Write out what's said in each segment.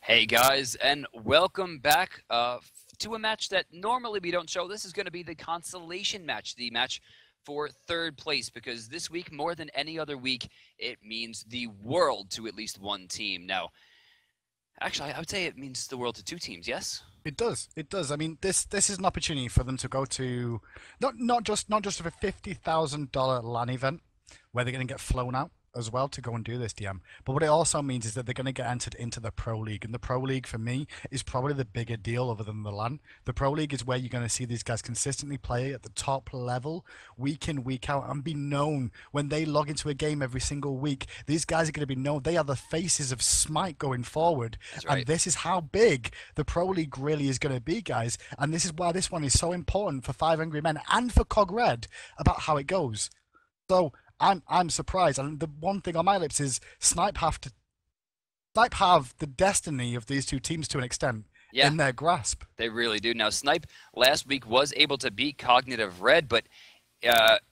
Hey guys, and welcome back to a match that normally we don't show. This is going to be the consolation match, the match for third place, because this week, more than any other week, it means the world to at least one team. Now, actually, I would say it means the world to two teams, yes? It does. It does. I mean, this is an opportunity for them to go to not just a $50,000 LAN event where they're going to get flown out as well to go and do this DM. But what it also means is that they're going to get entered into the Pro League, and the Pro League for me is probably the bigger deal other than the LAN. The Pro League is where you're going to see these guys consistently play at the top level week in, week out, and be known when they log into a game every single week. These guys are going to be known. They are the faces of Smite going forward. That's right. And this is how big the Pro League really is going to be, guys. And this is why this one is so important for Five Angry Men and for Cog Red about how it goes. So I'm surprised, and the one thing on my lips is Snipe have the destiny of these two teams to an extent in their grasp. They really do. Now, Snipe last week was able to beat Cognitive Red, but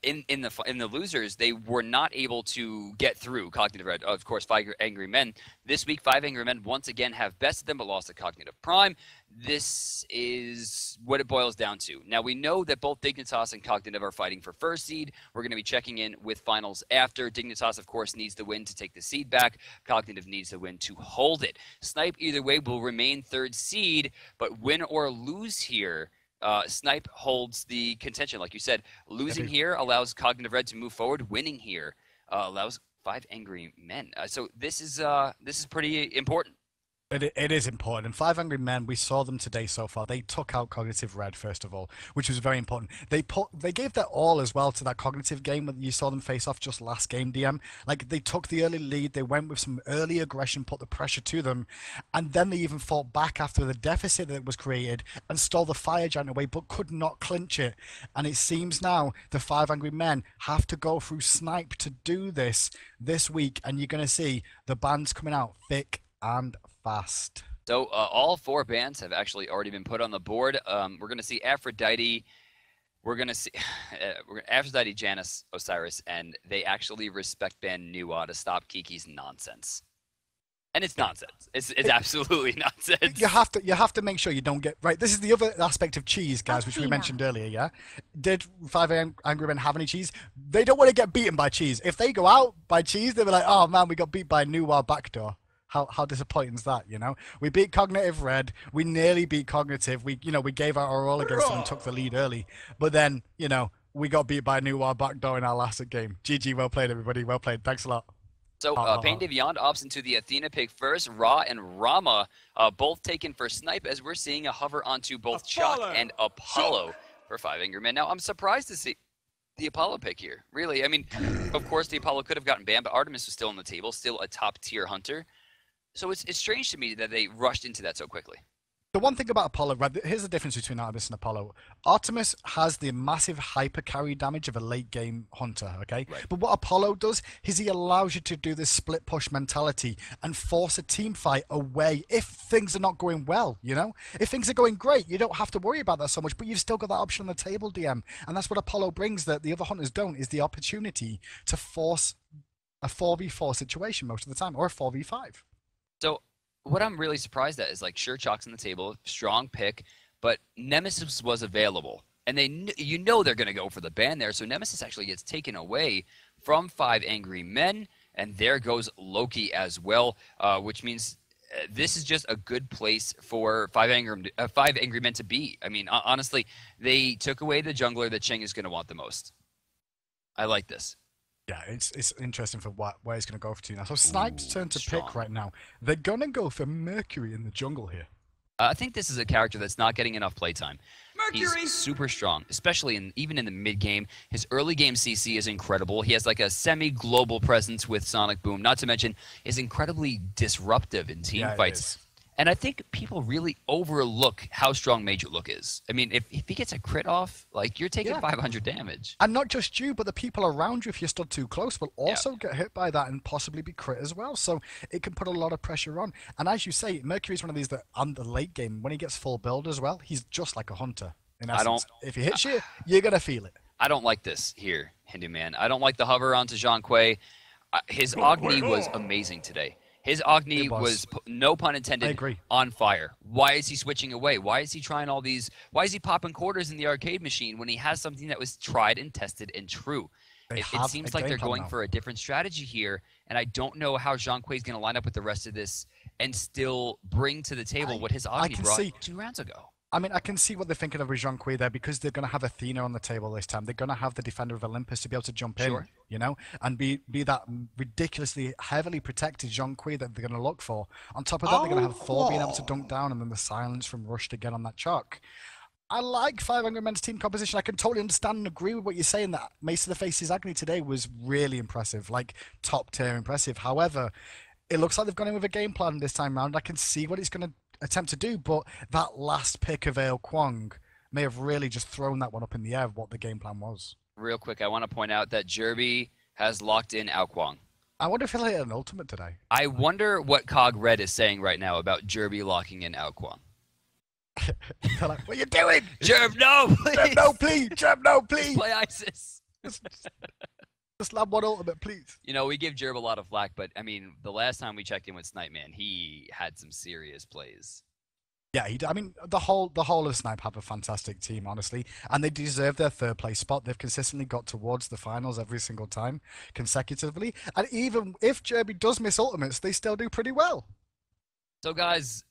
in the losers, they were not able to get through Cognitive Red. Of course, Five Angry Men. This week, Five Angry Men once again have bested them, but lost to Cognitive Prime. This is what it boils down to. Now, we know that both Dignitas and Cognitive are fighting for first seed. We're going to be checking in with finals after. Dignitas, of course, needs the win to take the seed back. Cognitive needs the win to hold it. Snipe, either way, will remain third seed, but win or lose here, Snipe holds the contention. Like you said, losing here allows Cognitive Red to move forward. Winning here allows Five Angry Men. So this is pretty important. It is important. And Five Angry Men, we saw them today so far. They took out Cognitive Red, first of all, which was very important. They gave their all as well to that Cognitive game when you saw them face off just last game, DM. Like, they took the early lead. They went with some early aggression, put the pressure to them. And then they even fought back after the deficit that was created and stole the Fire Giant away, but could not clinch it. And it seems now the Five Angry Men have to go through Snipe to do this week. And you're going to see the bands coming out thick and fast. So all four bands have actually already been put on the board. We're going to see Aphrodite. We're going to see Aphrodite, Janus, Osiris, and they actually respect band Nuwa to stop Kiki's nonsense. And it's nonsense. It's absolutely nonsense. You have to make sure you don't get right. This is the other aspect of cheese, guys, which we mentioned earlier. Yeah, did Five Angry Men have any cheese? They don't want to get beaten by cheese. If they go out by cheese, they'll be like, "Oh man, we got beat by Nuwa backdoor." How disappointing is that, you know? We beat Cognitive Red. We nearly beat Cognitive. We gave out our all against them and took the lead early. But then, we got beat by Nuwa backdoor in our last game. GG, well played, everybody. Well played. Thanks a lot. So, Pain Beyond opts into the Athena pick first. Ra and Rama both taken for Snipe, as we're seeing a hover onto both Chuck and Apollo for Five Angry Men. Now, I'm surprised to see the Apollo pick here. Really, I mean, of course, the Apollo could have gotten banned, but Artemis was still on the table, still a top-tier hunter. So it's strange to me that they rushed into that so quickly. The one thing about Apollo, right, here's the difference between Artemis and Apollo. Artemis has the massive hyper carry damage of a late game hunter, okay? Right. But what Apollo does is he allows you to do this split push mentality and force a team fight away if things are not going well, you know? If things are going great, you don't have to worry about that so much, but you've still got that option on the table, DM. And that's what Apollo brings that the other hunters don't, is the opportunity to force a 4v4 situation most of the time, or a 4v5. So what I'm really surprised at is, like, sure, Chalk's on the table, strong pick, but Nemesis was available. And they're going to go for the ban there, so Nemesis actually gets taken away from Five Angry Men, and there goes Loki as well, which means this is just a good place for Five Angry Men to be. I mean, honestly, they took away the jungler that Cheng is going to want the most. I like this. Yeah, it's interesting for where he's going to go for two now. So Snipe's turn to pick right now. They're going to go for Mercury in the jungle here. I think this is a character that's not getting enough playtime. Mercury! He's super strong, especially even in the mid-game. His early game CC is incredible. He has like a semi-global presence with Sonic Boom, not to mention is incredibly disruptive in team fights. And I think people really overlook how strong Major Look is. I mean, if he gets a crit off, like, you're taking 500 damage. And not just you, but the people around you, if you stood too close, will also get hit by that and possibly be crit as well. So it can put a lot of pressure on. And as you say, Mercury's one of these that on the late game, when he gets full build as well, he's just like a hunter. In essence, if he hits you, you're going to feel it. I don't like this here, Hindu Man. I don't like the hover onto Jean Quay. His Agni was amazing today. His Agni It was. no pun I intended, agree. on fire. Why is he switching away? Why is he trying all these? Why is he popping quarters in the arcade machine when he has something that was tried and tested and true? They It have seems a like game they're plan going now. for a different strategy here, and I don't know how Zhang Kuei is going to line up with the rest of this and still bring to the table what his Agni can brought see- 2 rounds ago. I mean, I can see what they're thinking of with Zhang Kui there because they're going to have Athena on the table this time. They're going to have the defender of Olympus to be able to jump Sure. in, you know, and be that ridiculously heavily protected Zhang Kui that they're going to look for. On top of that, they're going to have Thor being able to dunk down and then the silence from Rush to get on that chalk. I like 500 men's team composition. I can totally understand and agree with what you're saying that Mace of the Faces Agni today was really impressive, like top tier impressive. However, it looks like they've gone in with a game plan this time round. I can see what it's going to attempt to do, but that last pick of Ale Kwong may have really just thrown that one up in the air of what the game plan was. Real quick, I want to point out that Jerby has locked in Ao Kwong. I wonder if he'll hit an ultimate today. I wonder what Cog Red is saying right now about Jerby locking in Ao Kwong. They're like, what are you doing? Jerb, no, please. Jeb, no, please. Jeb, no, please. Play ISIS. Just lab one ultimate, please. You know, we give Jerb a lot of flack, but I mean, the last time we checked in with Snipe, man, he had some serious plays. Yeah, I mean, the whole of Snipe have a fantastic team, honestly, and they deserve their third place spot. They've consistently got towards the finals every single time, consecutively, and even if Jerby does miss ultimates, they still do pretty well. So, guys,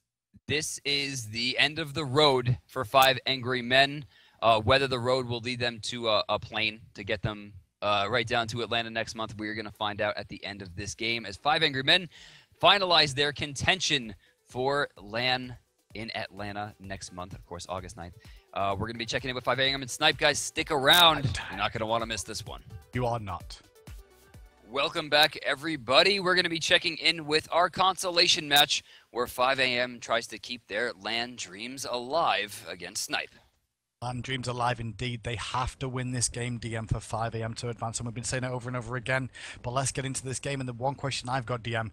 this is the end of the road for 5 Angry Men. Whether the road will lead them to a plane to get them right down to Atlanta next month, we're going to find out at the end of this game as 5 Angry Men finalize their contention for LAN in Atlanta next month, of course, August 9th. We're going to be checking in with 5 a.m. and Snipe. Guys, stick around. You're not going to want to miss this one. You are not. Welcome back, everybody. We're going to be checking in with our consolation match where 5 a.m. tries to keep their LAN dreams alive against Snipe. LAN dreams alive indeed. They have to win this game, DM, for 5 a.m. to advance. And we've been saying it over and over again. But let's get into this game. And the one question I've got, DM,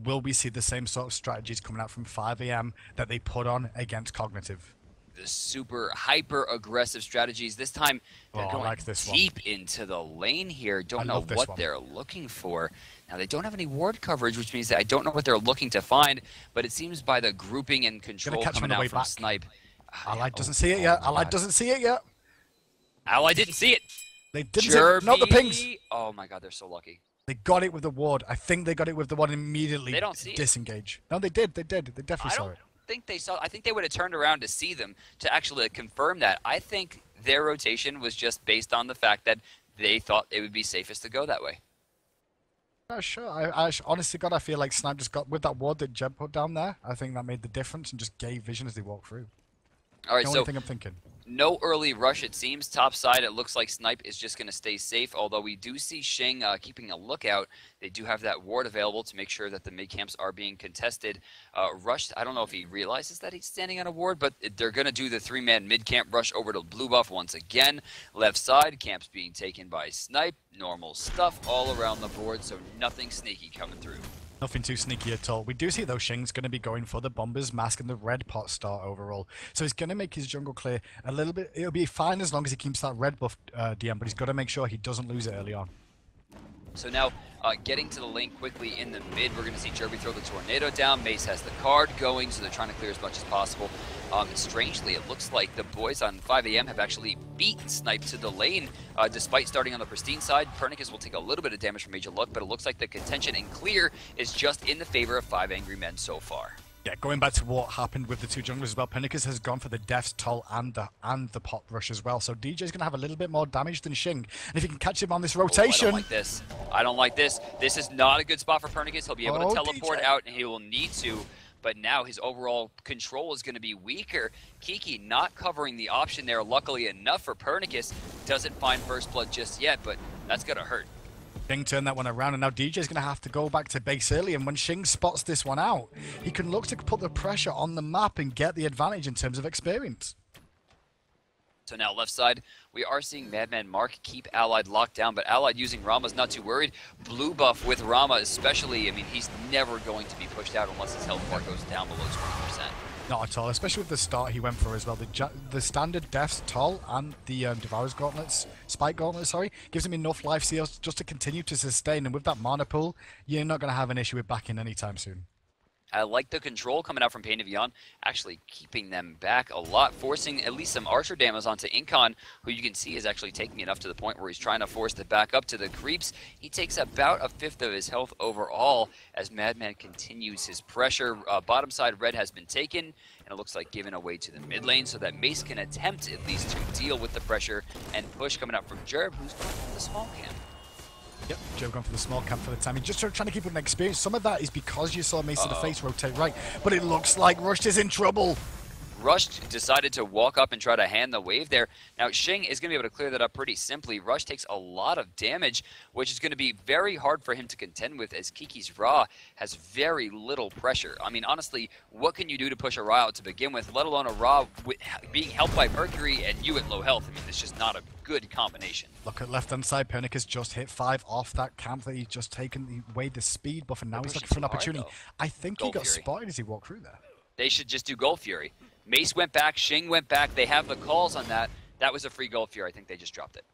will we see the same sort of strategies coming out from 5 a.m. that they put on against Cognitive? The super hyper aggressive strategies. This time they're going like this deep into the lane here. Don't know what they're looking for. Now they don't have any ward coverage, which means that I don't know what they're looking to find. But it seems by the grouping and control coming out from Snipe. Allied doesn't see it yet. Allied doesn't see it yet. Allied didn't see it. They didn't see it. Not the pings. Oh my god, they're so lucky. They got it with the ward. I think they got it with the one immediately. They don't see it. Disengage. No, they did. They did. They definitely saw it. Think they saw. I think they would have turned around to see them to actually confirm that. I think their rotation was just based on the fact that they thought it would be safest to go that way. Sure. I honestly, God, I feel like Snipe just got with that ward that Jeb put down there. I think that made the difference and just gave vision as they walked through. All right, the so only thing I'm thinking. No early rush, it seems. Top side, it looks like Snipe is just going to stay safe, although we do see Shing keeping a lookout. They do have that ward available to make sure that the mid camps are being contested. Rush, I don't know if he realizes that he's standing on a ward, but they're going to do the 3-man mid camp rush over to blue buff once again. Left side, camps being taken by Snipe. Normal stuff all around the board, so nothing sneaky coming through. Nothing too sneaky at all. We do see, though, Shing's going to be going for the Bomber's Mask and the red pot start overall. So he's going to make his jungle clear a little bit. It'll be fine as long as he keeps that red buff, DM, but he's got to make sure he doesn't lose it early on. So now, getting to the lane quickly in the mid, we're going to see Jerby throw the Tornado down. Mace has the card going, so they're trying to clear as much as possible. Strangely, it looks like the boys on 5 a.m. have actually beaten Snipe to the lane, despite starting on the pristine side. Pernicus will take a little bit of damage from Major Luck, but it looks like the contention and clear is just in the favor of 5 Angry Men so far. Yeah, going back to what happened with the two junglers as well, Pernicus has gone for the Death's Toll and the pot rush as well. So DJ's going to have a little bit more damage than Shing. And if he can catch him on this rotation... I don't like this. I don't like this. This is not a good spot for Pernicus. He'll be able to teleport out, and he will need to. But now his overall control is going to be weaker. Kiki not covering the option there, luckily enough for Pernicus. Doesn't find first blood just yet, but that's going to hurt. Shing turned that one around, and now DJ's going to have to go back to base early. And when Shing spots this one out, he can look to put the pressure on the map and get the advantage in terms of experience. So now left side, we are seeing Madman Mark keep Allied locked down, but Allied using Rama's not too worried. Blue buff with Rama especially, I mean, he's never going to be pushed out unless his health bar goes down below 20%. Not at all, especially with the start he went for as well. The standard deaths Toll and the Devourer's gauntlets, Spike gauntlets, sorry, gives him enough life seals just to continue to sustain. And with that mana pool, you're not going to have an issue with backing anytime soon. I like the control coming out from Pain of Yon, actually keeping them back a lot, forcing at least some Archer damage onto Incon, who you can see is actually taking it up to the point where he's trying to force it back up to the creeps. He takes about a fifth of his health overall as Madman continues his pressure. Bottom side red has been taken, and it looks like given away to the mid lane so that Mace can attempt at least to deal with the pressure and push coming out from Jerb, who's going from the small camp. Yep, Joe going for the small camp for the time. He's just trying to keep an experience. Some of that is because you saw Mace in the face rotate right, but it looks like Rushed is in trouble. Rush decided to walk up and try to hand the wave there. Now, Xing is going to be able to clear that up pretty simply. Rush takes a lot of damage, which is going to be very hard for him to contend with as Kiki's Ra has very little pressure. I mean, honestly, what can you do to push a Ra out to begin with, let alone a Ra being helped by Mercury and you at low health? I mean, it's just not a good combination. Look at left-hand side. Pernick has just hit 5 off that camp that he's just taken away the speed buff, and now he's looking for an opportunity. I think he got spotted as he walked through there. They should just do Gold Fury. Mace went back, Xing went back. They have the calls on that. That was a free Gold Fury. I think they just dropped it.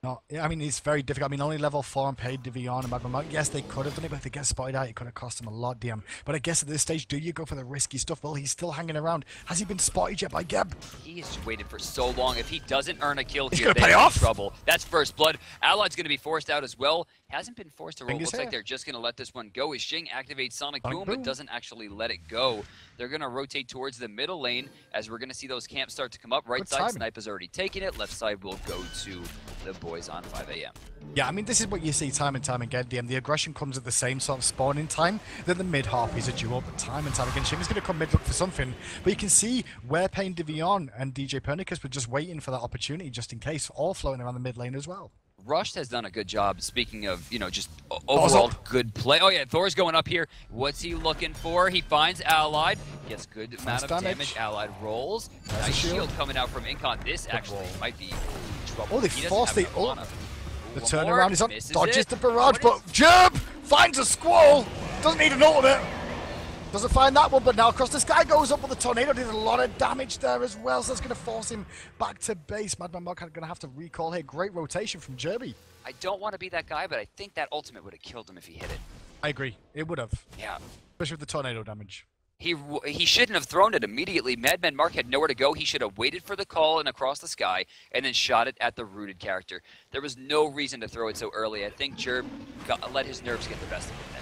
No, yeah, I mean, it's very difficult. I mean, only level 4 and paid Divion and Magma Mark. Yes, they could have done it, but if they get spotted out, it could have cost them a lot, DM. But I guess at this stage, do you go for the risky stuff? Well, he's still hanging around. Has he been spotted yet by Geb? He has waited for so long. If he doesn't earn a kill he's here, they're in trouble. That's first blood. Allied's going to be forced out as well. Hasn't been forced to roll. Looks like they're just going to let this one go. As Xing activates Sonic Boom, but doesn't actually let it go. They're going to rotate towards the middle lane as we're going to see those camps start to come up. Right side, Snipe has already taken it. Left side will go to the boys on 5 a.m. Yeah, I mean, this is what you see time and time again, DM. The aggression comes at the same sort of spawning time. Then the mid half is a duo, but time and time again, Xing is going to come mid look for something. But you can see where Pain Divion and DJ Pernicus were just waiting for that opportunity just in case, all floating around the mid lane as well. Rush has done a good job, speaking of, you know, just overall good play. Oh, yeah, Thor's going up here. What's he looking for? He finds Allied. Gets good amount of damage. Allied rolls. Nice shield coming out from Incon. This actually might be trouble. Oh, they forced the ult. The turnaround is up. Dodges the barrage, but Jerb finds a squall. Doesn't need an ultimate. Doesn't find that one, but now across the sky goes up with the tornado. Did a lot of damage there as well, so that's going to force him back to base. Madman Mark going to have to recall here. Great rotation from Jerby. I don't want to be that guy, but I think that ultimate would have killed him if he hit it. I agree. It would have. Yeah. Especially with the tornado damage. He shouldn't have thrown it immediately. Madman Mark had nowhere to go. He should have waited for the call and across the sky and then shot it at the rooted character. There was no reason to throw it so early. I think Jerb let his nerves get the best of him there.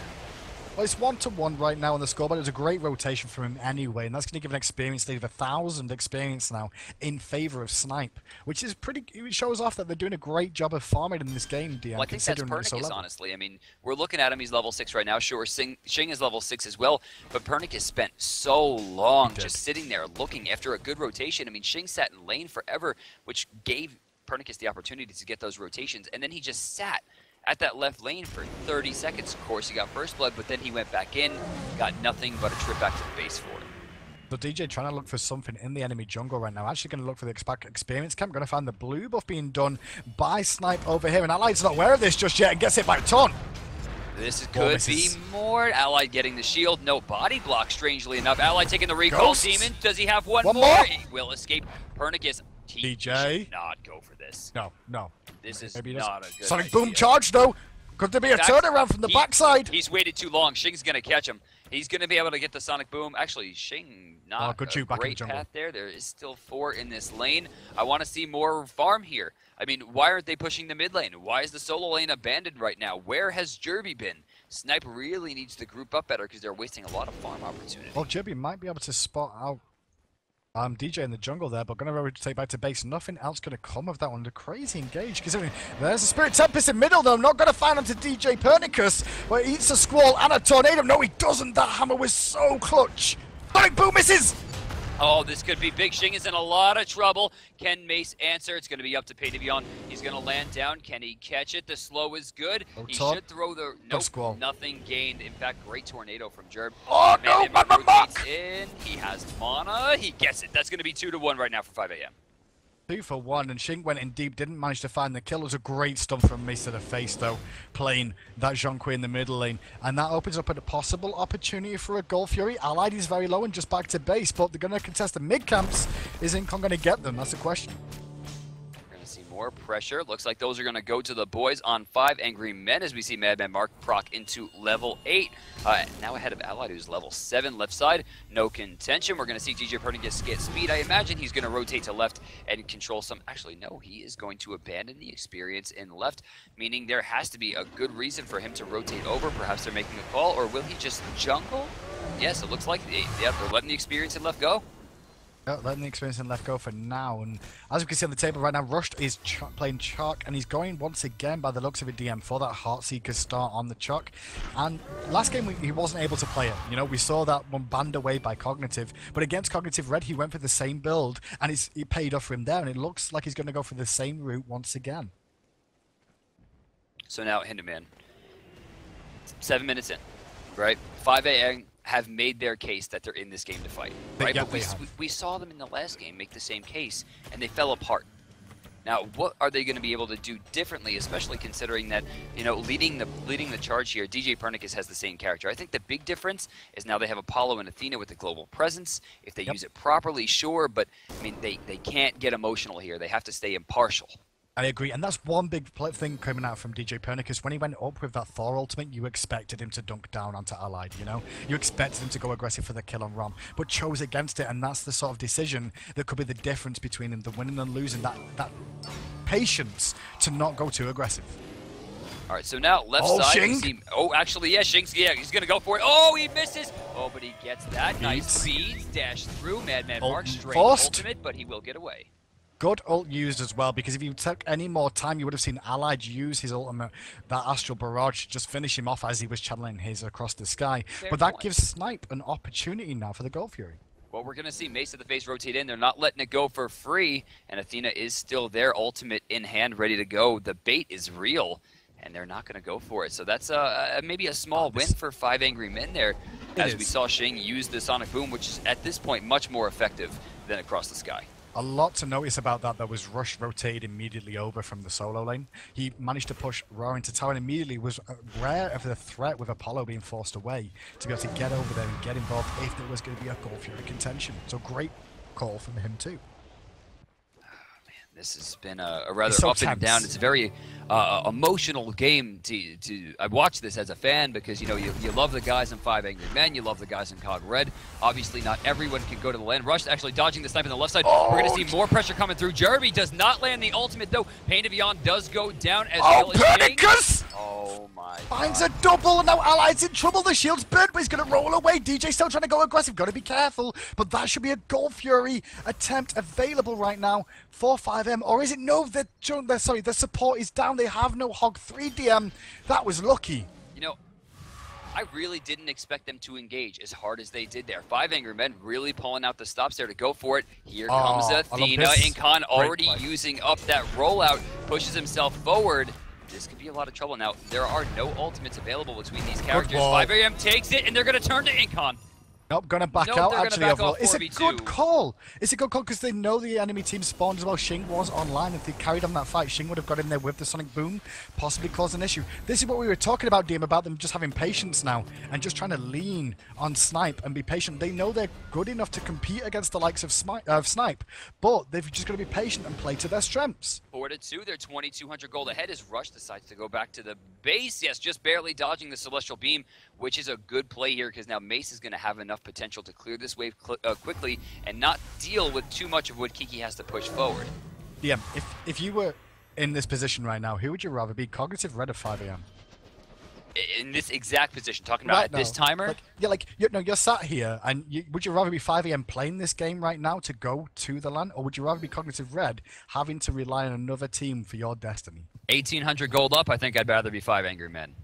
Well, it's 1-1 right now on the scoreboard. It was a great rotation from him anyway, and that's going to give an experience lead of 1,000 experience now in favor of Snipe, which is it shows off that they're doing a great job of farming in this game, DM. Well, I think that's Pernicus, honestly. I mean, we're looking at him. He's level 6 right now. Sure, Xing is level 6 as well, but Pernicus spent so long just sitting there looking after a good rotation. I mean, Xing sat in lane forever, which gave Pernicus the opportunity to get those rotations, and then he just sat at that left lane for 30 seconds. Of course, he got first blood, but then he went back in, got nothing but a trip back to the base for him. So DJ trying to look for something in the enemy jungle right now. Actually going to look for the experience camp. Going to find the blue buff being done by Snipe over here. And Allied's not aware of this just yet and gets hit by a ton. This could be more. Allied getting the shield. No body block, strangely enough. Allied taking the recall. Demon, does he have one more? He will escape. Pernicus. DJ. Should not go for this. No. This is not a good Sonic idea. Boom charge, though. Could there be a turnaround from the backside? He's waited too long. Xing's going to catch him. He's going to be able to get the Sonic Boom. Actually, Xing, not a great path there. There is still 4 in this lane. I want to see more farm here. I mean, why aren't they pushing the mid lane? Why is the solo lane abandoned right now? Where has Jerby been? Snipe really needs to group up better because they're wasting a lot of farm opportunity. Well, Jerby might be able to spot out DJ in the jungle there, but going to rotate back to base. Nothing else going to come of that one. The crazy engage, considering there's a Spirit Tempest in middle, though. Not going to find onto DJ Pernicus, but he eats a squall and a tornado. No, he doesn't. That hammer was so clutch. Sonic Boom misses. Oh, this could be big. Xing is in a lot of trouble. Can Mace answer? It's going to be up to Paydavion. He's going to land down. Can he catch it? The slow is good. He should throw the... Nope, nothing gained. In fact, great tornado from Jerb. Oh, no, Madman Mark! In. He has mana. He gets it. That's going to be 2-1 right now for 5 a.m. 2 for 1, and Shink went in deep, didn't manage to find the kill. It was a great stump from Mace to the face, though, playing that Zhonghui in the middle lane. And that opens up a possible opportunity for a Gold Fury. Allied is very low and just back to base, but they're going to contest the mid camps. Is Incon going to get them? That's the question. See more pressure. Looks like those are going to go to the boys on 5 Angry Men as we see Madman Mark proc into level 8. Now ahead of Allied, who's level 7 left side. No contention. We're going to see DJ Pernigus get speed. I imagine he's going to rotate to left and control some. Actually, no, he is going to abandon the experience in left, meaning there has to be a good reason for him to rotate over. Perhaps they're making a call, or will he just jungle? Yes, it looks like they're letting the experience in left go. Letting the experience in left go for now, and as we can see on the table right now, Rushed is playing Chalk, and he's going once again by the looks of it, DM, for that Heartseeker start on the Chalk. And last game he wasn't able to play it. You know, we saw that one banned away by Cognitive, but against Cognitive Red he went for the same build, and it paid off for him there, and it looks like he's going to go for the same route once again. So now Hinderman, 7 minutes in, right? 5 a.m. have made their case that they're in this game to fight, right? Yeah, but we saw them in the last game make the same case, and they fell apart. Now, what are they going to be able to do differently, especially considering that, you know, leading the charge here, DJ Pernikus has the same character. I think the big difference is now they have Apollo and Athena with the global presence. If they use it properly, sure, but, I mean, they can't get emotional here. They have to stay impartial. I agree, and that's one big thing coming out from DJ Pernicus. When he went up with that Thor ultimate, you expected him to dunk down onto Allied, you know? You expected him to go aggressive for the kill on Rom, but chose against it, and that's the sort of decision that could be the difference between him, the winning and losing, that patience to not go too aggressive. All right, so now left side. Shing. Actually, yeah, Shing's, he's going to go for it. Oh, he misses. Oh, but he gets that. Nice speed. Dash through. Madman Mark straight ultimate, but he will get away. Good ult used as well, because if you took any more time, you would have seen Allied use his ultimate, that Astral Barrage, just finish him off as he was channeling his across the sky. But that gives Snipe an opportunity now for the Gold Fury. Well, we're going to see Mace to the face rotate in. They're not letting it go for free, and Athena is still there, ultimate in hand, ready to go. The bait is real, and they're not going to go for it. So that's maybe a small win for 5 Angry Men there, as we saw Shing use the Sonic Boom, which is at this point much more effective than across the sky. A lot to notice about that was Rush rotated immediately over from the solo lane. He managed to push Raw into tower and immediately was aware of the threat with Apollo being forced away to be able to get over there and get involved if there was going to be a Gold Fury contention. So great call from him too. This has been a rather up and down. It's a very emotional game. I watch this as a fan because, you know, you love the guys in 5 Angry Men, you love the guys in Cog Red. Obviously, not everyone can go to the land. Rush actually dodging the snipe on the left side. We're going to see more pressure coming through. Jeremy does not land the ultimate, though. Pain to Beyond does go down as well as Pernicus! Oh, my Finds a double, and now Allied's in trouble. The shield's burnt, but he's going to roll away. DJ still trying to go aggressive. Got to be careful, but that should be a Gold Fury attempt available right now for 5M, or is it? No, the support is down. They have no Hog 3 DM. That was lucky. You know, I really didn't expect them to engage as hard as they did there. 5 Angry Men really pulling out the stops there to go for it. Here comes Athena. Incon already using up that rollout, pushes himself forward. This could be a lot of trouble. Now, there are no ultimates available between these characters. 5 AM takes it, and they're going to turn to Incon. Nope, gonna back out actually overall. It's a good call. It's a good call because they know the enemy team spawned as well. Shing was online. If they carried on that fight, Shing would have got in there with the Sonic Boom, possibly caused an issue. This is what we were talking about, DM, about them just having patience now and just trying to lean on Snipe and be patient. They know they're good enough to compete against the likes of Snipe, but they've just got to be patient and play to their strengths. 4-2, they're 2,200 gold ahead as Rush decides to go back to the base. Yes, just barely dodging the Celestial Beam, which is a good play here because now Mace is going to have enough potential to clear this wave quickly and not deal with too much of what Kiki has to push forward. DM, if you were in this position right now, who would you rather be, Cognitive Red or 5 AM? In this exact position, talking about this timer? You're sat here, and would you rather be 5 AM playing this game right now to go to the LAN, or would you rather be Cognitive Red having to rely on another team for your destiny? 1,800 gold up, I think I'd rather be 5 Angry Men.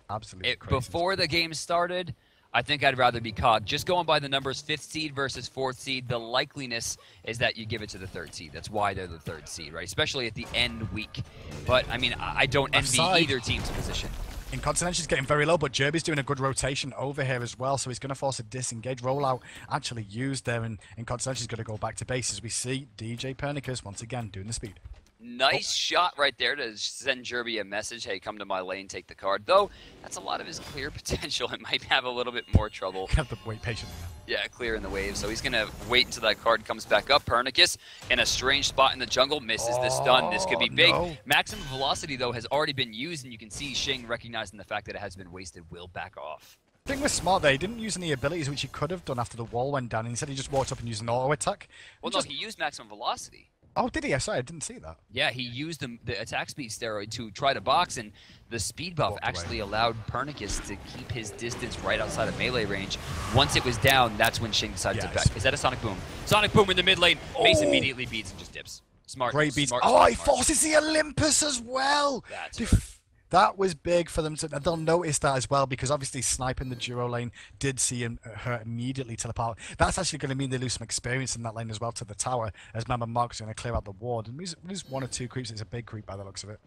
Absolutely before the game started, I think I'd rather be Cog. Just going by the numbers, 5th seed versus 4th seed, the likeliness is that you give it to the 3rd seed. That's why they're the 3rd seed, right? Especially at the end week. But, I mean, I don't envy either team's position. Incontinential's getting very low, but Jerby's doing a good rotation over here as well, so he's going to force a disengage rollout actually used there, and Incontinential's going to go back to base as we see DJ Pernicus once again doing the speed. Nice shot right there to send Jerby a message. Hey, come to my lane, take the card. Though, that's a lot of his clear potential. It might have a little bit more trouble. Have to wait patiently now. Yeah, clearing the wave. So he's going to wait until that card comes back up. Pernicus in a strange spot in the jungle. Misses the stun. This could be big. No. Maximum velocity, though, has already been used, and you can see Shing, recognizing the fact that it has been wasted, will back off. I think we're smart there. He didn't use any abilities, which he could have done after the wall went down. And instead, he just walked up and used an auto attack. Well, no, he used maximum velocity. Oh, did he? Sorry, I didn't see that. Yeah, he used the attack speed steroid to try to box, and the speed buff actually allowed Pernicus to keep his distance right outside of melee range. Once it was down, that's when Shing decided to back. Is that a Sonic Boom? Sonic Boom in the mid lane. Mace immediately beats and just dips. Smart. Great beats. Smart, oh, smart, he smart. forces the Olympus as well. That's That was big for them to. They'll notice that as well because obviously Snipe in the duo lane did see her immediately teleport. That's actually going to mean they lose some experience in that lane as well to the tower, as Mama Mark's going to clear out the ward. And lose 1 or 2 creeps. It's a big creep by the looks of it.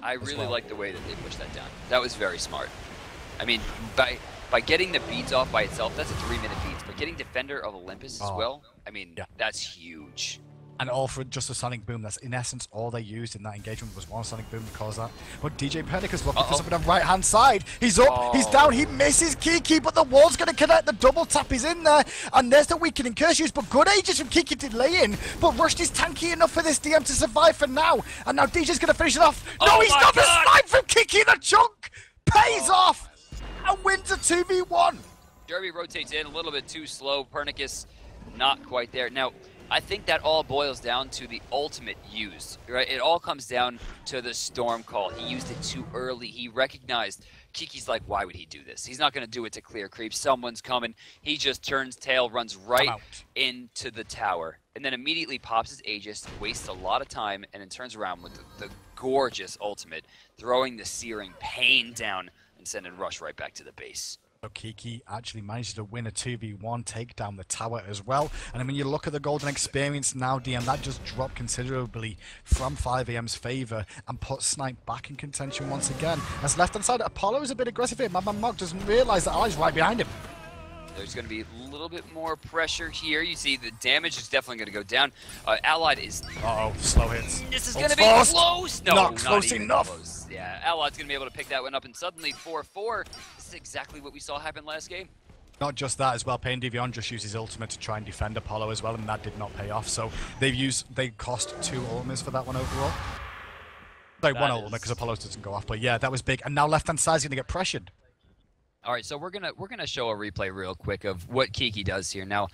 I really like the way that they pushed that down. That was very smart. I mean, by getting the beats off by itself, that's a 3-minute beats. But getting Defender of Olympus as well, I mean, that's huge. And all for just a Sonic Boom. That's in essence all they used in that engagement was one Sonic Boom to cause that. But DJ Pernicus looking for something on the right hand side. He's up, he's down, he misses Kiki, but the wall's going to connect. The double tap is in there. And there's the weakening curse use, but good ages from Kiki to lay in. But Rushed is tanky enough for this DM to survive for now. And now DJ's going to finish it off. No, he's not. The snipe from Kiki, the chunk pays off and wins a 2v1. Jerby rotates in a little bit too slow. Pernicus not quite there. Now, I think that all boils down to the ultimate used, right? It all comes down to the Storm Call. He used it too early. He recognized Kiki's like, why would he do this? He's not going to do it to clear creep. Someone's coming. He just turns tail, runs right into the tower, and then immediately pops his Aegis, wastes a lot of time, and then turns around with the gorgeous ultimate, throwing the searing pain down and sending Rush right back to the base. So Kiki actually managed to win a 2v1, take down the tower as well. And when you look at the golden experience now, DM, that just dropped considerably from 5am's favor and put Snipe back in contention once again. As left-hand side, Apollo is a bit aggressive here. Mama Mog doesn't realize that Ali's right behind him. There's going to be a little bit more pressure here. You see the damage is definitely going to go down. Allied is... Uh-oh, slow hits. This is going to be close. No, not close enough. Close. Yeah, Allied's going to be able to pick that one up, and suddenly 4-4. This is exactly what we saw happen last game. Not just that as well, Pain Devion just used his ultimate to try and defend Apollo as well, and that did not pay off. So they cost 2 ultimates for that one overall. Like one ultimate because Apollo's doesn't go off, but yeah, that was big. And now left-hand side's going to get pressured. All right, so we're gonna show a replay real quick of what Kiki does here. Now,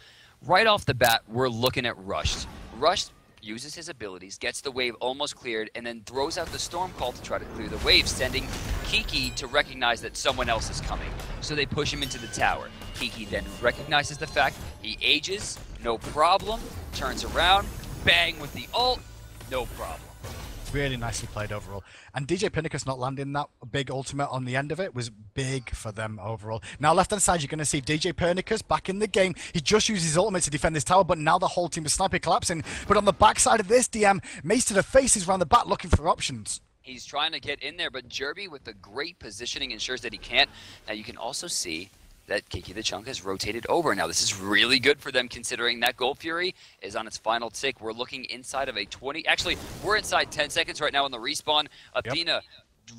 right off the bat, we're looking at Rushed. Rushed uses his abilities, gets the wave almost cleared, and then throws out the Storm Call to try to clear the wave, sending Kiki to recognize that someone else is coming. So they push him into the tower. Kiki then recognizes the fact, he ages, no problem, turns around, bang with the ult, no problem. Really nicely played overall. And DJ Pernicus not landing that big ultimate on the end of it was big for them overall. Now left-hand side, you're going to see DJ Pernicus back in the game. He just used his ultimate to defend this tower, but now the whole team is Sniper collapsing. But on the backside of this, DM, Mace to the face is around the back looking for options. He's trying to get in there, but Jerby with the great positioning ensures that he can't. Now you can also see that Kiki the Chunk has rotated over. Now this is really good for them considering that Gold Fury is on its final tick. We're looking inside of a 20... Actually, we're inside 10 seconds right now on the respawn. Athena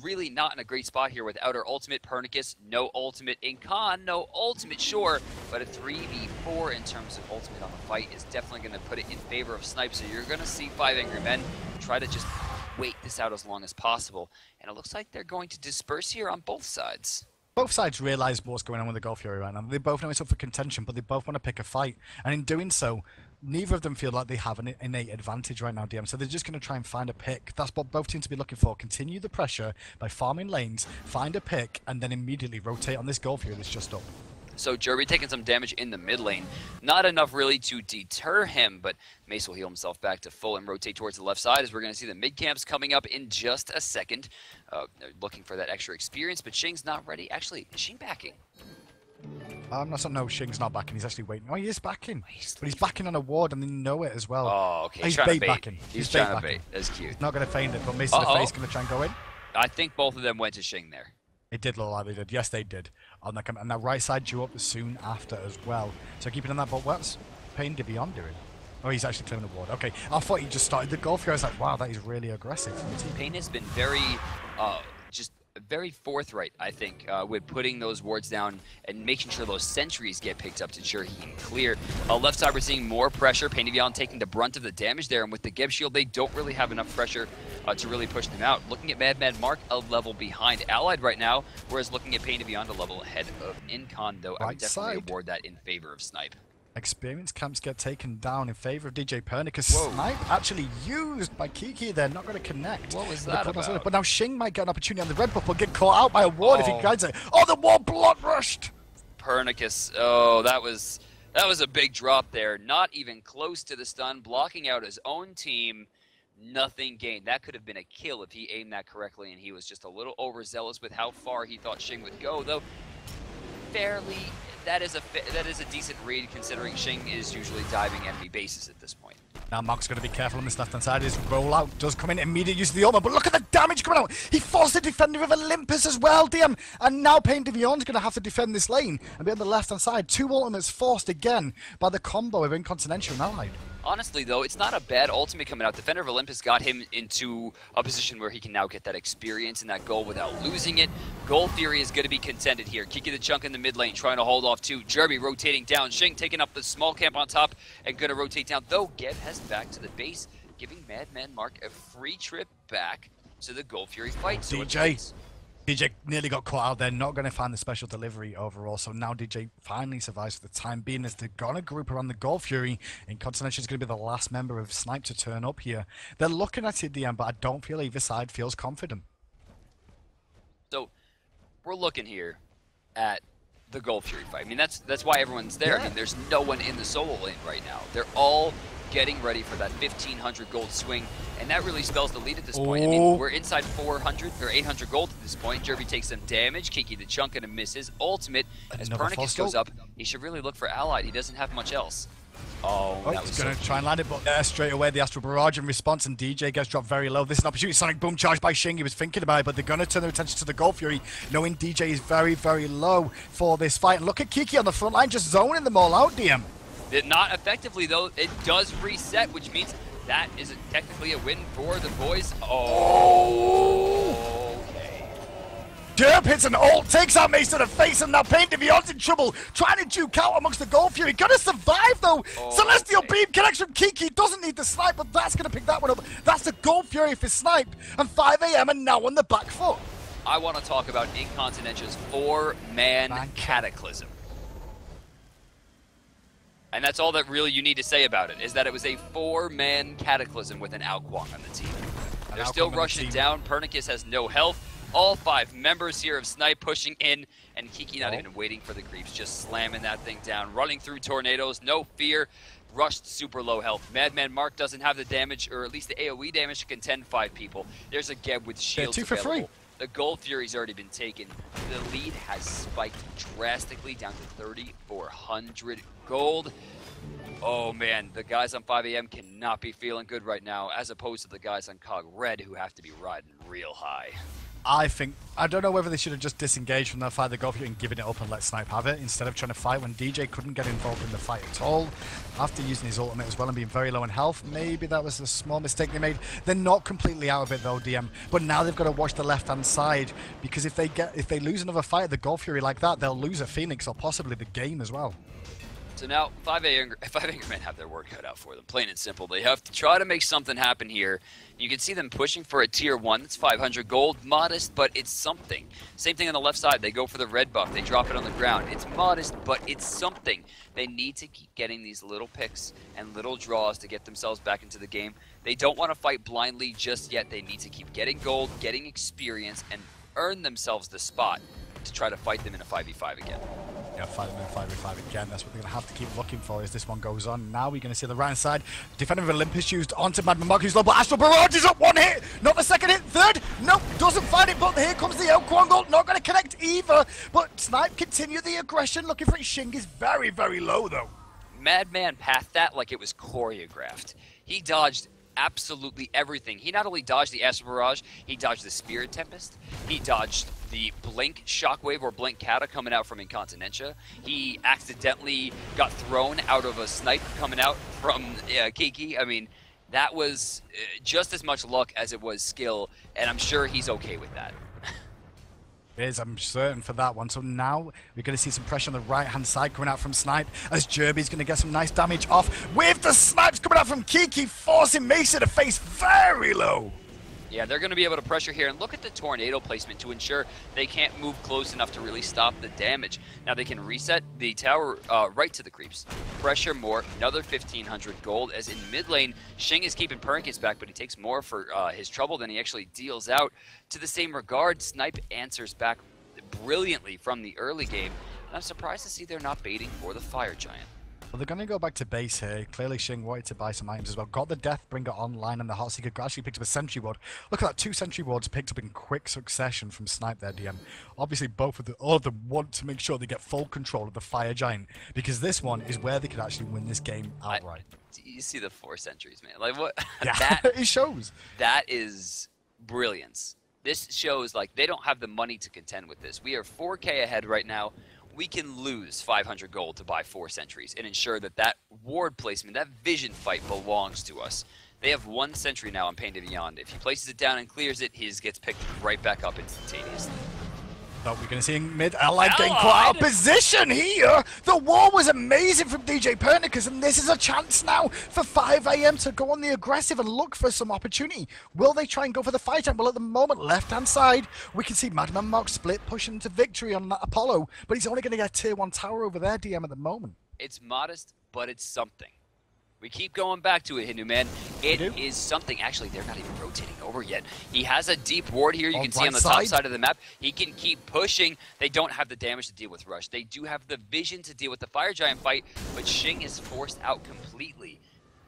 really not in a great spot here without her ultimate. Pernicus, no ultimate. Incan, no ultimate, sure. But a 3v4 in terms of ultimate on the fight is definitely going to put it in favor of Snipe. So you're going to see 5 Angry Men try to just wait this out as long as possible. And it looks like they're going to disperse here on both sides. Both sides realize what's going on with the Gold Fury right now. They both know it's up for contention, but they both want to pick a fight. And in doing so, neither of them feel like they have an innate advantage right now, DM. So they're just going to try and find a pick. That's what both teams to be looking for. Continue the pressure by farming lanes, find a pick, and then immediately rotate on this Gold Fury that's just up. So Jerby taking some damage in the mid lane. Not enough really to deter him, but Mace will heal himself back to full and rotate towards the left side as we're going to see the mid camps coming up in just a second. Looking for that extra experience, but Shing's not ready. Actually, is Shing backing? No, Shing's not backing. He's actually waiting. Oh, he is backing. But he's backing on a ward and they know it as well. Oh, okay. He's bait backing. He's trying to bait. That's cute. Not going to feign it, but Mace in the face going to try and go in. I think both of them went to Shing there. It did look like they did. Yes, they did. And that right side drew up soon after as well. So keeping on that, but what's Payne Divion doing? Oh, he's actually clearing the ward. Okay, I thought he just started the goal here. I was like, wow, that is really aggressive. Payne has been very, just very forthright, I think, with putting those wards down and making sure those sentries get picked up to ensure he can clear. Left side, we're seeing more pressure. Payne Divion taking the brunt of the damage there, and with the Geb shield, they don't really have enough pressure to really push them out. Looking at Madman Mark, a level behind Allied right now, whereas looking at Payne Divion, a level ahead of Incon, though I would definitely award that in favor of Snipe. Experience camps get taken down in favor of DJ Pernicus. Snipe actually used by Kiki there, not going to connect. What was that about? But now Shing might get an opportunity on the red buff, but get caught out by a ward if he guides it. Oh, the ward blood rushed! Pernicus, oh, that was a big drop there. Not even close to the stun, blocking out his own team. Nothing gained. That could have been a kill if he aimed that correctly, and he was just a little overzealous with how far he thought Shing would go, though fairly... That is a decent read considering Shing is usually diving enemy bases at this point. Now Mark's going to be careful on this left-hand side. His rollout does come in, immediate use of the ultimate, but look at the damage coming out. He forced the defender of Olympus as well, DM. And now Payne Divion's going to have to defend this lane and be on the left-hand side. 2 ultimates forced again by the combo of Incontinential and Allied. Honestly, though, it's not a bad ultimate coming out. Defender of Olympus got him into a position where he can now get that experience and that goal without losing it. Goal Fury is going to be contended here. Kiki the Chunk in the mid lane trying to hold off 2. Jerby rotating down. Shing taking up the small camp on top and going to rotate down. Though Geb has back to the base, giving Madman Mark a free trip back to the Goal Fury fight. So DJ nearly got caught out there, not going to find the special delivery overall, so now DJ finally survives for the time being as they're going to group around the Goal Fury. Incontinential is going to be the last member of Snipe to turn up here. They're looking at it, DM, but I don't feel either side feels confident. So, we're looking here at the Goal Fury fight. I mean, that's why everyone's there. Yeah. I mean, there's no one in the solo lane right now. They're all getting ready for that 1,500 gold swing, and that really spells the lead at this point. I mean, we're inside 400 or 800 gold at this point. Jerby takes some damage. Kiki the Chunk gonna miss his ultimate as Pernicus goes up. He should really look for Allied. He doesn't have much else. Oh, that was going to try and land it, but there straight away the Astral Barrage in response, and DJ gets dropped very low. This is an opportunity. Sonic Boom charged by Shing. He was thinking about it, but they're going to turn their attention to the Goal Fury, knowing DJ is very, very low for this fight. And look at Kiki on the front line, just zoning them all out, DM. Not effectively, though. It does reset, which means that is technically a win for the boys. Oh, okay. Derp hits an ult, takes out Mace to the face, and now Payne Divion's in trouble, trying to duke out amongst the Goal Fury. Gonna survive, though. Celestial Beam connects from Kiki, doesn't need the Snipe, but that's gonna pick that one up. That's the Goal Fury for Snipe, and 5 AM and now on the back foot. I want to talk about Incontinential's 4-man Cataclysm. And that's all that really you need to say about it, is that it was a 4-man Cataclysm with an Alquang on the team. They're still rushing down. Pernicus has no health. All 5 members here of Snipe pushing in, and Kiki not even waiting for the creeps, just slamming that thing down, running through tornadoes, no fear. Rushed super low health. Madman Mark doesn't have the damage, or at least the AoE damage to contend 5 people. There's a Geb with shields 2 for available. free. The Goal Fury's already been taken. The lead has spiked drastically down to 3,400 gold. Oh man, the guys on 5 AM cannot be feeling good right now, as opposed to the guys on Cog Red who have to be riding real high. I don't know whether they should have just disengaged from that fight, the Goal Fury, and given it up and let Snipe have it, instead of trying to fight when DJ couldn't get involved in the fight at all, after using his ultimate as well and being very low in health. Maybe that was a small mistake they made. They're not completely out of it though, DM, but now they've got to watch the left-hand side, because if they lose another fight at the Goal Fury like that, they'll lose a Phoenix or possibly the game as well. So now, 5 Angry Men have their work cut out for them, plain and simple. They have to try to make something happen here. You can see them pushing for a tier 1. That's 500 gold. Modest, but it's something. Same thing on the left side. They go for the red buff. They drop it on the ground. It's modest, but it's something. They need to keep getting these little picks and little draws to get themselves back into the game. They don't want to fight blindly just yet. They need to keep getting gold, getting experience, and earn themselves the spot to try to fight them in a 5v5 again. Yeah, fight them in 5v5 again. That's what they're going to have to keep looking for as this one goes on. Now we're going to see the right side. Defender of Olympus used onto Madman Mark, who's low, but Astral Barrage is up. 1 hit. Not the second hit. Third. Nope. Doesn't find it, but here comes the Elquang ult. Not going to connect either. But Snipe continue the aggression. Looking for it. Shing is very, very low, though. Madman pathed that like it was choreographed. He dodged absolutely everything. He not only dodged the Astral Barrage, he dodged the Spirit Tempest, he dodged the Blink Shockwave or Blink Kata coming out from Incontinentia. He accidentally got thrown out of a Snipe coming out from Kiki. I mean, that was just as much luck as it was skill, and I'm sure he's okay with that. I'm certain for that one. So now we're going to see some pressure on the right-hand side coming out from Snipe, as Jerby's going to get some nice damage off with the snipes coming out from Kiki, forcing Mesa to face very low. Yeah, they're going to be able to pressure here, and look at the tornado placement to ensure they can't move close enough to really stop the damage. Now they can reset the tower right to the creeps, pressure more, another 1,500 gold, as in mid lane, Xing is keeping Pernicus back, but he takes more for his trouble than he actually deals out. To the same regard, Snipe answers back brilliantly from the early game, and I'm surprised to see they're not baiting for the Fire Giant. Well, they're going to go back to base here. Clearly, Xing wanted to buy some items as well. Got the Deathbringer online, and the Heartseeker actually picked up a Sentry Ward. Look at that, 2 Sentry Wards picked up in quick succession from Snipe there, DM. Obviously, all of them want to make sure they get full control of the Fire Giant, because this one is where they could actually win this game outright. You see the 4 sentries, man. Like, what? Yeah, it shows. That is brilliance. This shows, like, they don't have the money to contend with this. We are 4K ahead right now. We can lose 500 gold to buy 4 sentries and ensure that that ward placement, that vision fight belongs to us. They have 1 sentry now on Pain to Beyond. If he places it down and clears it, his gets picked right back up instantaneously. So we're going to see mid Allied getting caught out of position here. The wall was amazing from DJ Pernicus, and this is a chance now for 5 AM to go on the aggressive and look for some opportunity. Will they try and go for the fight? Well, at the moment, left-hand side, we can see Madman Mark split pushing to victory on that Apollo, but he's only going to get a tier 1 tower over there, DM, at the moment. It's modest, but it's something. We keep going back to it, Hindu Man. It is something. Actually, they're not even rotating over yet. He has a deep ward here. You can see on the top side of the map. He can keep pushing. They don't have the damage to deal with Rush. They do have the vision to deal with the Fire Giant fight, but Xing is forced out completely.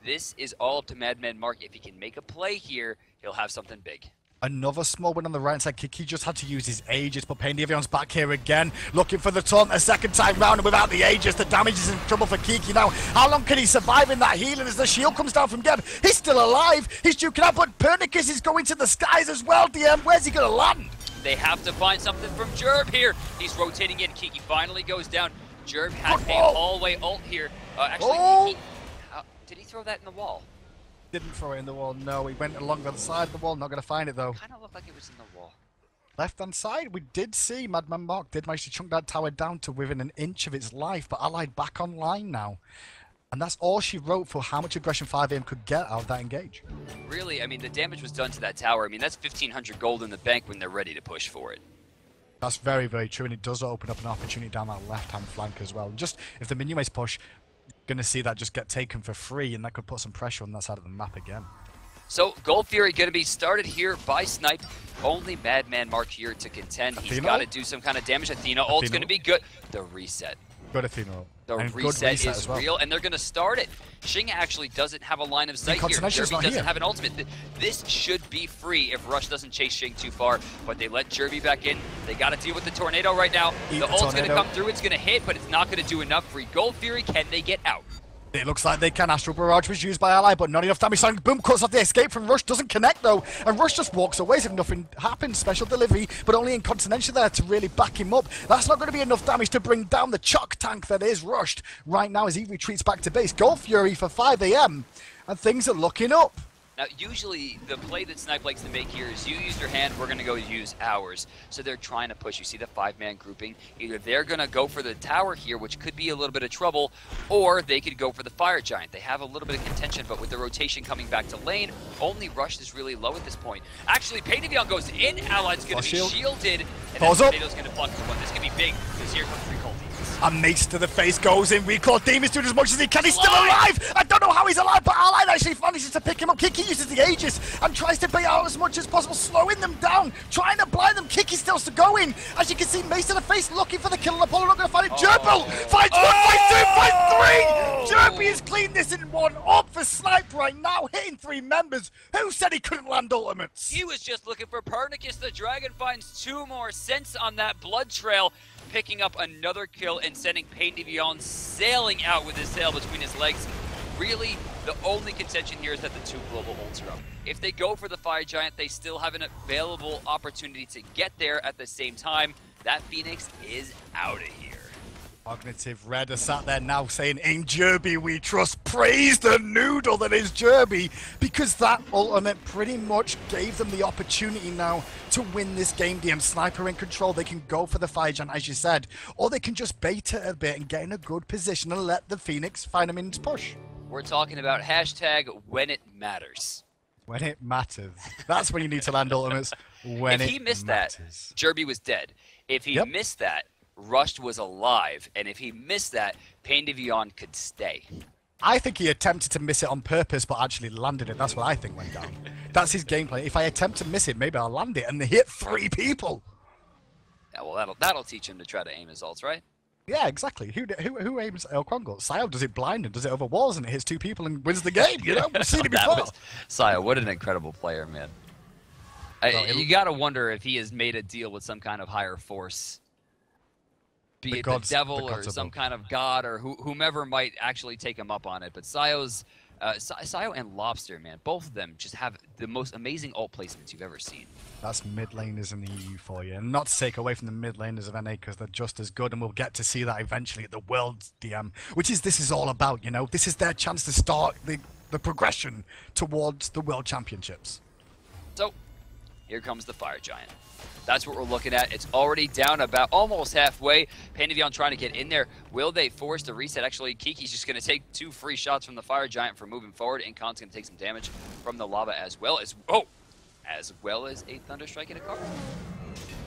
This is all up to Madman Mark. If he can make a play here, he'll have something big. Another small win on the right side. Kiki just had to use his Aegis, but Pain Devion's back here again, looking for the taunt a second time round, and without the Aegis, the damage is in trouble for Kiki now. How long can he survive in that healing as the shield comes down from Geb? He's still alive. He's duking out, but Pernicus is going to the skies as well, DM. Where's he going to land? They have to find something from Jerb here. He's rotating in. Kiki finally goes down. Jerb has a hallway ult here. Did he throw that in the wall? Didn't throw it in the wall, no. He went along the side of the wall, not going to find it though. Kind of looked like it was in the wall. Left-hand side, we did see Madman Mark did manage to chunk that tower down to within an inch of its life, but Allied back online now. And that's all she wrote for how much aggression 5AM could get out of that engage. Really, I mean, the damage was done to that tower. I mean, that's 1,500 gold in the bank when they're ready to push for it. That's very, very true, and it does open up an opportunity down that left-hand flank as well. Just, if the Minuets push, going to see that just get taken for free, and that could put some pressure on that side of the map again. So Gold Fury going to be started here by Snipe. Only Madman Mark here to contend. He's got to do some kind of damage. Athena ult's going to be good. The reset. Good Athena ult. The reset is real, and they're going to start it. Xing actually doesn't have a line of sight here. Jerby doesn't have an ultimate. This should be free if Rush doesn't chase Xing too far, but they let Jerby back in. They got to deal with the tornado right now. The ult's going to come through. It's going to hit, but it's not going to do enough for Gold Fury. Can they get out? It looks like they can. Astral Barrage was used by Ally, but not enough damage. Boom, cuts off the escape from Rush. Doesn't connect, though. And Rush just walks away as if nothing happened. Special delivery, but only Incontinentia there to really back him up. That's not going to be enough damage to bring down the Choc tank that is Rushed right now as he retreats back to base. Gold Fury for 5 AM, and things are looking up. Now, usually, the play that Snipe likes to make here is you use your hand, we're going to go use ours. So they're trying to push. You see the 5-man grouping. Either they're going to go for the tower here, which could be a little bit of trouble, or they could go for the Fire Giant. They have a little bit of contention, but with the rotation coming back to lane, only Rush is really low at this point. Actually, Pain to Beyond goes in. Allied's going to be shielded. And then Tornado's going to block this one. This could be big, because here comes Recall Demons. A mace to the face goes in. Recall Demons doing as much as he can. He's still alive. I don't know how he's alive, but Allied actually manages to pick him up. Kiki uses the Aegis and tries to bait out as much as possible, slowing them down, trying to blind them. Kiki's still going. As you can see, mace to the face, looking for the kill. Apollo not going to find it. Jerbil finds 1, finds 2, finds 3. Jerby has cleaned this in one up for Snipe right now, hitting 3 members. Who said he couldn't land ultimates? He was just looking for Pernicus. The Dragon finds 2 more cents on that blood trail, picking up another kill and sending Pain to Beyond sailing out with his tail between his legs. really, the only contention here is that the 2 global ults are up. If they go for the Fire Giant, they still have an available opportunity to get there at the same time. That Phoenix is out of here. Cognitive Red are sat there now saying, in Jerby we trust. Praise the noodle that is Jerby, because that ultimate pretty much gave them the opportunity now to win this game. DM Sniper in control. They can go for the Fire Giant, as you said, or they can just bait it a bit and get in a good position and let the Phoenix find them in its push. We're talking about hashtag when it matters. When it matters. That's when you need to land ultimates. When if he missed that, Jerby was dead. If he missed that, Rushed was alive, and if he missed that, Pain de Vion could stay. I think he attempted to miss it on purpose, but actually landed it. That's what I think went down. That's his gameplay. If I attempt to miss it, maybe I'll land it, and they hit 3 people. Yeah, well, that'll teach him to try to aim his ults, right? Yeah, exactly. Who aims El Quangle? Sayo does it blind and does it over walls, and it hits 2 people and wins the game. You know, we've seen it before. Sayo, what an incredible player, man. You gotta wonder if he has made a deal with some kind of higher force. Be it the devil or some kind of god or whomever might actually take him up on it. But Sayo and Lobster, man, both of them just have the most amazing ult placements you've ever seen. That's mid laners in the EU for you. And not to take away from the mid laners of NA, because they're just as good, and we'll get to see that eventually at the World's DM, which is this is all about, you know. This is their chance to start the progression towards the World Championships. So, here comes the Fire Giant. That's what we're looking at. It's already down about almost halfway. Pain de Vion trying to get in there. Will they force the reset? Actually, Kiki's just going to take 2 free shots from the Fire Giant for moving forward. Incon's going to take some damage from the lava as well as a Thunder Strike and a card.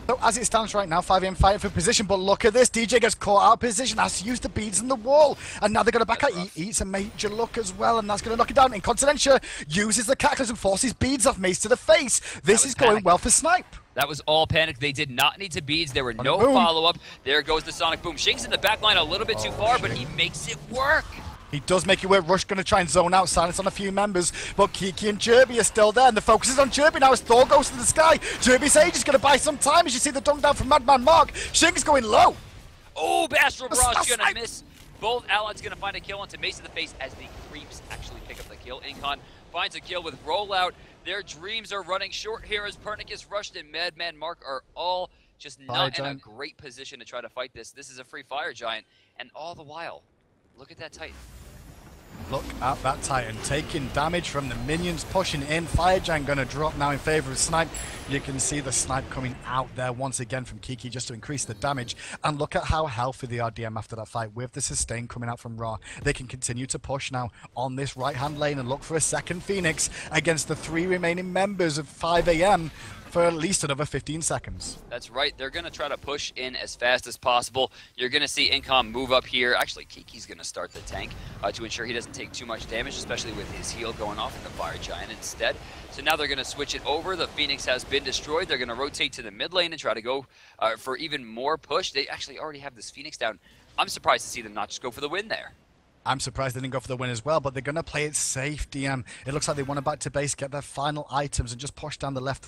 So as it stands right now, 5am fighting for position, but look at this. DJ gets caught out of position, has to use the beads in the wall, and now they're going to back out. He eats a major look as well, and that's going to knock it down. Incontinentia uses the cactus and forces beads off Mace to the face. This is going well for Snipe. That was all panic. They did not need to beads. There were no follow-up. There goes the Sonic Boom. Shing's in the back line a little bit too far, but he makes it work. He does make it work. Rush going to try and zone out. Silence on a few members. But Kiki and Jerby are still there. And the focus is on Jerby now as Thor goes to the sky. Jerby's Age is going to buy some time as you see the dunk down from Madman Mark. Shing's going low. Oh, Astral Barrage going to miss. Both allies going to find a kill onto Mace in the face as the creeps actually pick up the kill. Incon finds a kill with Rollout. Their dreams are running short here as Pernicus, Rushed, and Madman Mark are all just not in a great position to try to fight this. This is a free Fire Giant. And all the while, look at that Titan. Look at that Titan taking damage from the minions pushing in. Fire Giant going to drop now in favor of Snipe. You can see the Snipe coming out there once again from Kiki just to increase the damage. And look at how healthy they are, DM, after that fight. With the sustain coming out from Ra, they can continue to push now on this right-hand lane and look for a second Phoenix against the 3 remaining members of 5am. For at least another 15 seconds. That's right. They're going to try to push in as fast as possible. You're going to see Incom move up here. Actually, Kiki's going to start the tank to ensure he doesn't take too much damage, especially with his heal going off in the Fire Giant instead. So now they're going to switch it over. The Phoenix has been destroyed. They're going to rotate to the mid lane and try to go for even more push. They actually already have this Phoenix down. I'm surprised to see them not just go for the win there. I'm surprised they didn't go for the win as well, but they're going to play it safe, DM. It looks like they want to back to base, get their final items, and just push down the left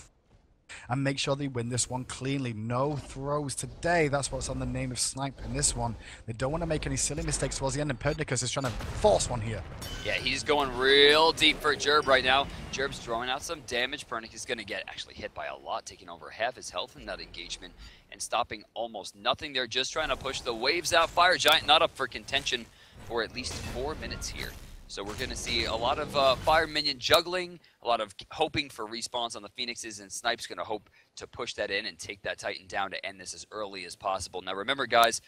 and make sure they win this one cleanly. No throws today. That's what's on the name of Snipe in this one. They don't want to make any silly mistakes towards the end, and Pernicus is trying to force one here. Yeah, he's going real deep for Jerb right now. Jerb's throwing out some damage. Pernicus is going to get actually hit by a lot, taking over half his health in that engagement and stopping almost nothing. They're just trying to push the waves out. Fire Giant not up for contention for at least 4 minutes here. So we're going to see a lot of Fire Minion juggling, a lot of hoping for respawns on the Phoenixes, and Snipe's going to hope to push that in and take that Titan down to end this as early as possible. Now remember, guys,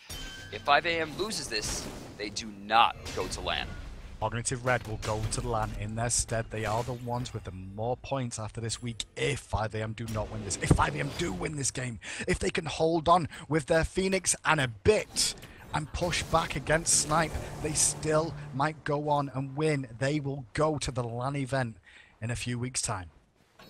if 5am loses this, they do not go to LAN. Cognitive Red will go to the LAN in their stead. They are the ones with the more points after this week if 5am do not win this. If 5am do win this game, if they can hold on with their Phoenix and a bit and push back against Snipe, they still might go on and win. They will go to the LAN event in a few weeks' time.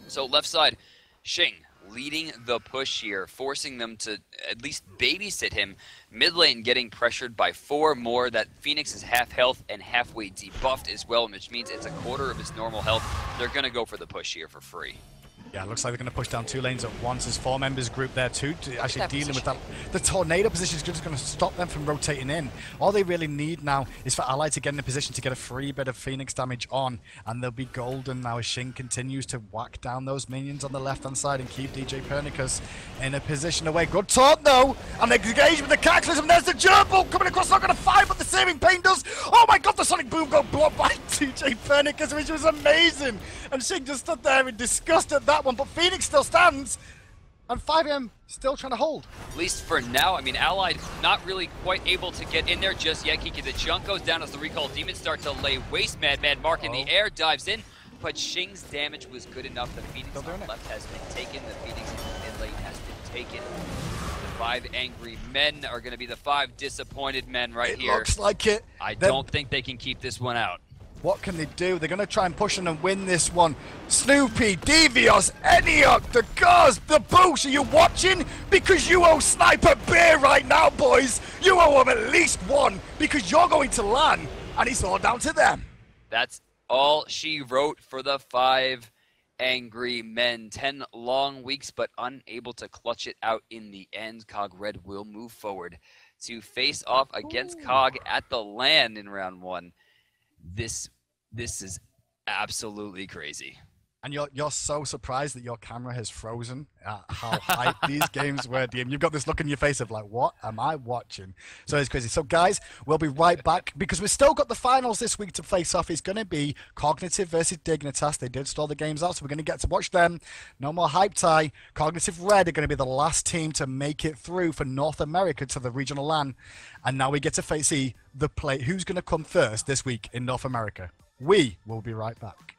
So left side, Shing leading the push here, forcing them to at least babysit him. Mid lane getting pressured by 4 more. That Phoenix is half health and halfway debuffed as well, which means it's a quarter of his normal health. They're going to go for the push here for free. Yeah, it looks like they're going to push down 2 lanes at once. There's 4 members grouped there too, to actually dealing with that. The tornado position is just going to stop them from rotating in. All they really need now is for Ally to get in a position to get a free bit of Phoenix damage on, and they'll be golden now as Shin continues to whack down those minions on the left-hand side and keep DJ Pernicus in a position away. Good taunt though, and they engage with the Cataclysm. There's the gerbil coming across, not going to fire, but the Searing Pain does. Oh my god, the Sonic Boom got blocked by DJ Pernicus, which was amazing. And Shin just stood there in disgust at that one, but Phoenix still stands, and 5M still trying to hold. At least for now. I mean, Allied not really quite able to get in there just yet. Kiki, the chunk goes down as the recall demons start to lay waste. Mad Mark in the air dives in, but Shing's damage was good enough. The Phoenix on the left has been taken. The Phoenix in mid lane has been taken. The 5 angry men are going to be the 5 disappointed men right here. It looks like it. I don't think they can keep this one out. What can they do? They're going to try and push in and win this one. Snoopy, Devios, Eniok, the Gauze, the Boosh, are you watching? Because you owe Snipe a beer right now, boys. You owe him at least one, because you're going to LAN, and it's all down to them. That's all she wrote for the 5 angry men. 10 long weeks, but unable to clutch it out in the end. Cog Red will move forward to face off against Cog at the LAN in round 1. This is absolutely crazy. And you're so surprised that your camera has frozen at how hype these games were, DM. You've got this look in your face of like, what am I watching? So it's crazy. So guys, we'll be right back because we've still got the finals this week to face off. It's going to be Cognitive versus Dignitas. They did stall the games out, so we're going to get to watch them. No more hype tie. Cognitive Red are going to be the last team to make it through for North America to the regional LAN. And now we get to see the play. Who's going to come first this week in North America? We will be right back.